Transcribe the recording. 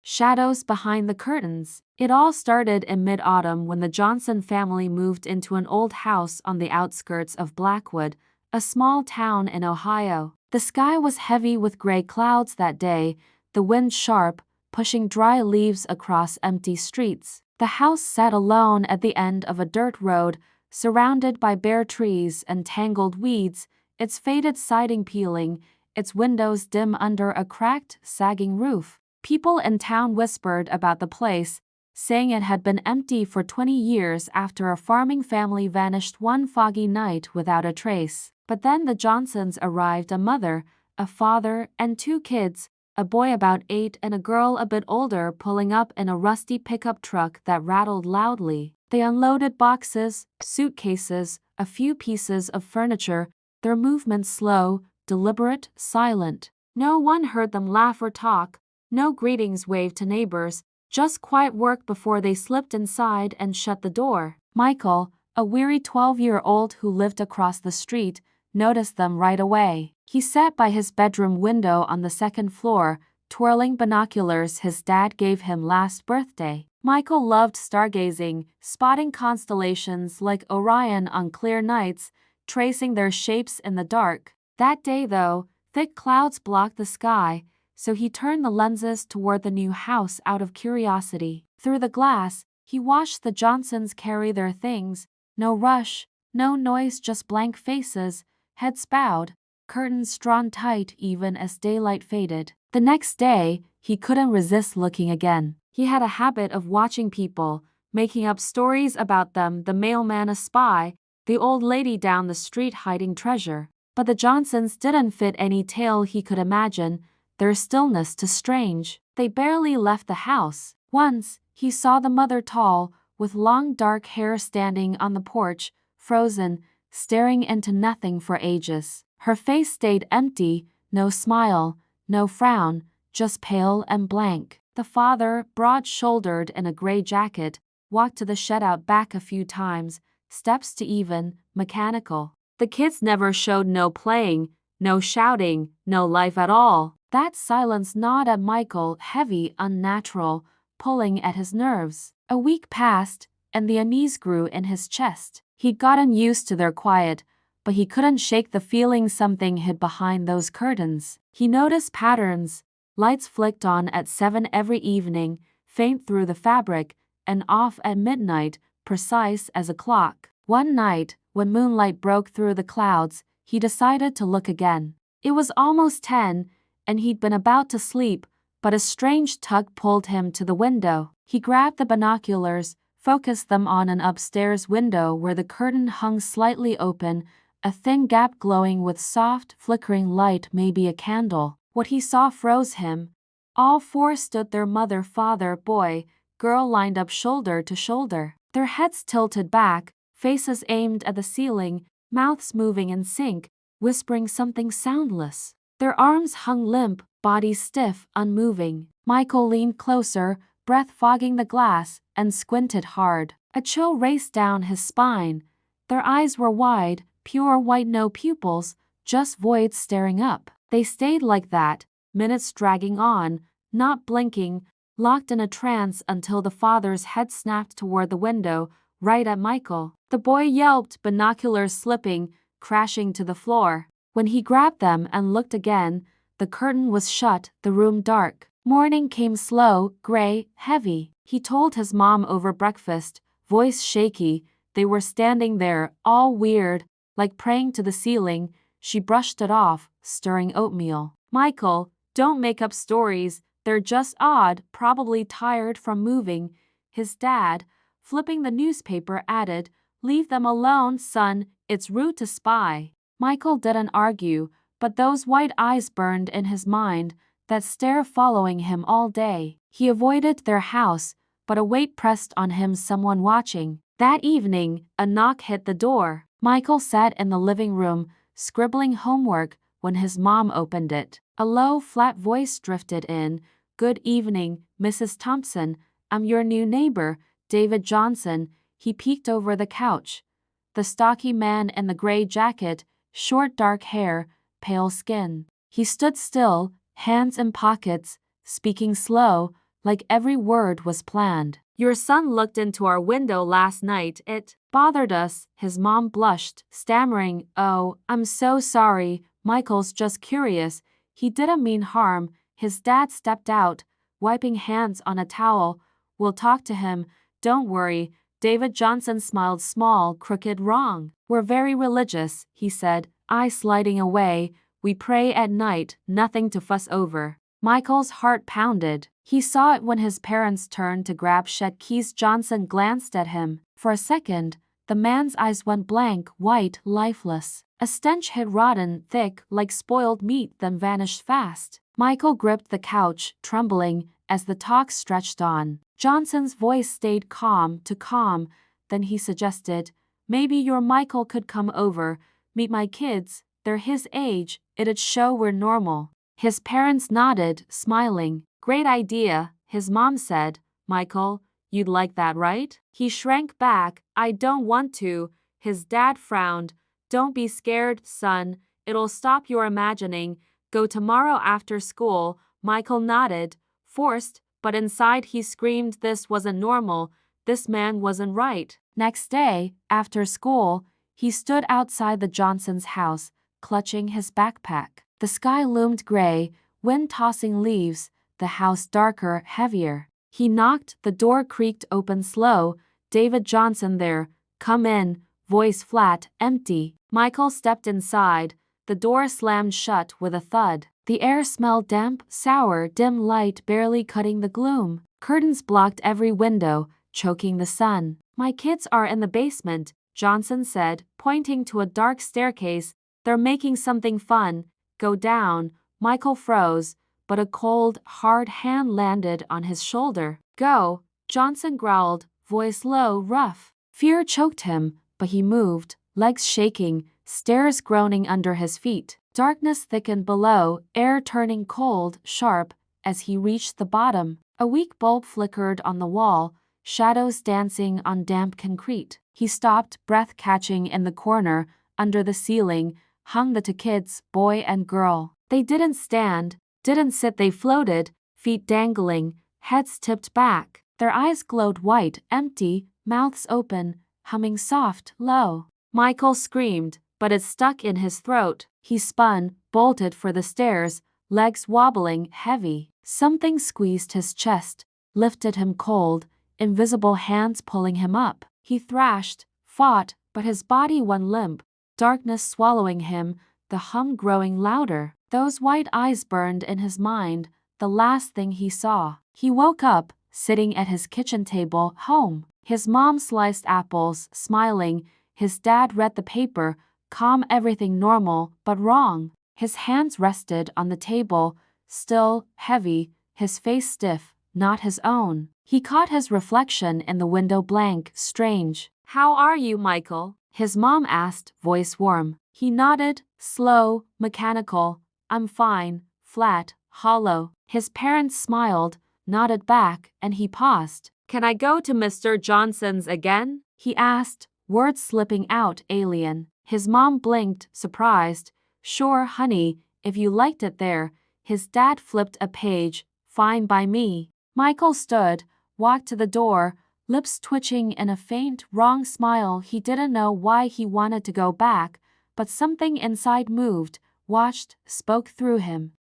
shadows behind the curtains. It all started in mid-autumn when the Johnson family moved into an old house on the outskirts of Blackwood, a small town in Ohio. The sky was heavy with gray clouds that day, the wind sharp, pushing dry leaves across empty streets. The house sat alone at the end of a dirt road, surrounded by bare trees and tangled weeds, its faded siding peeling, its windows dim under a cracked, sagging roof. People in town whispered about the place, saying it had been empty for 20 years after a farming family vanished one foggy night without a trace. But then the Johnsons arrived, a mother, a father, and 2 kids, a boy about 8 and a girl a bit older, pulling up in a rusty pickup truck that rattled loudly. They unloaded boxes, suitcases, a few pieces of furniture, their movements slow, deliberate, silent. No one heard them laugh or talk, no greetings waved to neighbors, just quiet work before they slipped inside and shut the door. Michael, a weary 12-year-old who lived across the street, noticed them right away. He sat by his bedroom window on the 2nd floor, twirling binoculars his dad gave him last birthday. Michael loved stargazing, spotting constellations like Orion on clear nights, tracing their shapes in the dark. That day, though, thick clouds blocked the sky, so he turned the lenses toward the new house out of curiosity. Through the glass, he watched the Johnsons carry their things. No rush, no noise, just blank faces, heads bowed, curtains drawn tight even as daylight faded. The next day, he couldn't resist looking again. He had a habit of watching people, making up stories about them, the mailman a spy, the old lady down the street hiding treasure. But the Johnsons didn't fit any tale he could imagine, their stillness too strange. They barely left the house. Once, he saw the mother, tall, with long dark hair, standing on the porch, frozen, staring into nothing for ages. Her face stayed empty, no smile, no frown, just pale and blank. The father, broad-shouldered in a gray jacket, walked to the shed out back a few times, steps too even, mechanical. The kids never showed no playing, no shouting, no life at all. That silence gnawed at Michael, heavy, unnatural, pulling at his nerves. A week passed, and the unease grew in his chest. He'd gotten used to their quiet, but he couldn't shake the feeling something hid behind those curtains. He noticed patterns. Lights flicked on at 7 every evening, faint through the fabric, and off at midnight, precise as a clock. One night, when moonlight broke through the clouds, he decided to look again. It was almost 10, and he'd been about to sleep, but a strange tug pulled him to the window. He grabbed the binoculars, focused them on an upstairs window where the curtain hung slightly open, a thin gap glowing with soft, flickering light, maybe a candle. What he saw froze him. All 4 stood there, mother, father, boy, girl, lined up shoulder to shoulder. Their heads tilted back, faces aimed at the ceiling, mouths moving in sync, whispering something soundless. Their arms hung limp, bodies stiff, unmoving. Michael leaned closer, breath fogging the glass, and squinted hard. A chill raced down his spine. Their eyes were wide, pure white, no pupils, just voids staring up. They stayed like that, minutes dragging on, not blinking, locked in a trance until the father's head snapped toward the window, right at Michael. The boy yelped, binoculars slipping, crashing to the floor. When he grabbed them and looked again, the curtain was shut, the room dark. Morning came slow, gray, heavy. He told his mom over breakfast, voice shaky. They were standing there, all weird, like praying to the ceiling. She brushed it off, stirring oatmeal. Michael, don't make up stories, they're just odd, probably tired from moving. His dad, flipping the newspaper, added, leave them alone, son, it's rude to spy. Michael didn't argue, but those white eyes burned in his mind, that stare following him all day. He avoided their house, but a weight pressed on him, someone watching. That evening, a knock hit the door. Michael sat in the living room, scribbling homework, when his mom opened it. A low, flat voice drifted in. Good evening, Mrs. Thompson. I'm your new neighbor, David Johnson. He peeked over the couch. The stocky man in the gray jacket, short dark hair, pale skin. He stood still, hands in pockets, speaking slow, like every word was planned. Your son looked into our window last night. It bothered us. His mom blushed, stammering, "Oh, I'm so sorry. Michael's just curious. He didn't mean harm." His dad stepped out, wiping hands on a towel. "We'll talk to him. Don't worry." David Johnson smiled small, crooked wrong. "We're very religious," he said, eyes sliding away. "We pray at night, nothing to fuss over." Michael's heart pounded. He saw it when his parents turned to grab shed keys. Johnson glanced at him. For a second, the man's eyes went blank, white, lifeless. A stench hit rotten, thick, like spoiled meat, then vanished fast. Michael gripped the couch, trembling, as the talk stretched on. Johnson's voice stayed calm, then he suggested, "Maybe your Michael could come over, meet my kids, they're his age, it'd show we're normal." His parents nodded, smiling. "Great idea," his mom said. "Michael, you'd like that, right?" He shrank back. "I don't want to." His dad frowned. "Don't be scared, son. It'll stop your imagining. Go tomorrow after school." Michael nodded, forced, but inside he screamed this wasn't normal. This man wasn't right. Next day, after school, he stood outside the Johnsons' house, clutching his backpack. The sky loomed gray, wind tossing leaves, the house darker, heavier. He knocked, the door creaked open slow. "David Johnson there. Come in." Voice flat, empty. Michael stepped inside. The door slammed shut with a thud. The air smelled damp, sour, dim light barely cutting the gloom. Curtains blocked every window, choking the sun. "My kids are in the basement," Johnson said, pointing to a dark staircase. "They're making something fun. Go down." Michael froze, but a cold, hard hand landed on his shoulder. "Go," Johnson growled, voice low, rough. Fear choked him, but he moved, legs shaking, stairs groaning under his feet. Darkness thickened below, air turning cold, sharp, as he reached the bottom. A weak bulb flickered on the wall, shadows dancing on damp concrete. He stopped, breath catching in the corner. Under the ceiling hung the two kids, boy and girl. They didn't stand, didn't sit, they floated, feet dangling, heads tipped back. Their eyes glowed white, empty, mouths open, humming soft, low. Michael screamed, but it stuck in his throat. He spun, bolted for the stairs, legs wobbling, heavy. Something squeezed his chest, lifted him cold, invisible hands pulling him up. He thrashed, fought, but his body went limp, darkness swallowing him, the hum growing louder. Those white eyes burned in his mind, the last thing he saw. He woke up, sitting at his kitchen table, home. His mom sliced apples, smiling. His dad read the paper, calm, everything normal, but wrong. His hands rested on the table, still, heavy, his face stiff, not his own. He caught his reflection in the window, blank, strange. "How are you, Michael?" his mom asked, voice warm. He nodded, slow, mechanical. "I'm fine," flat, hollow. His parents smiled, nodded back, and he paused. "Can I go to Mr. Johnson's again?" he asked, words slipping out, alien. His mom blinked, surprised. "Sure, honey, if you liked it there." His dad flipped a page. "Fine by me." Michael stood, walked to the door, lips twitching in a faint, wrong smile. He didn't know why he wanted to go back, but something inside moved, watched, spoke through him.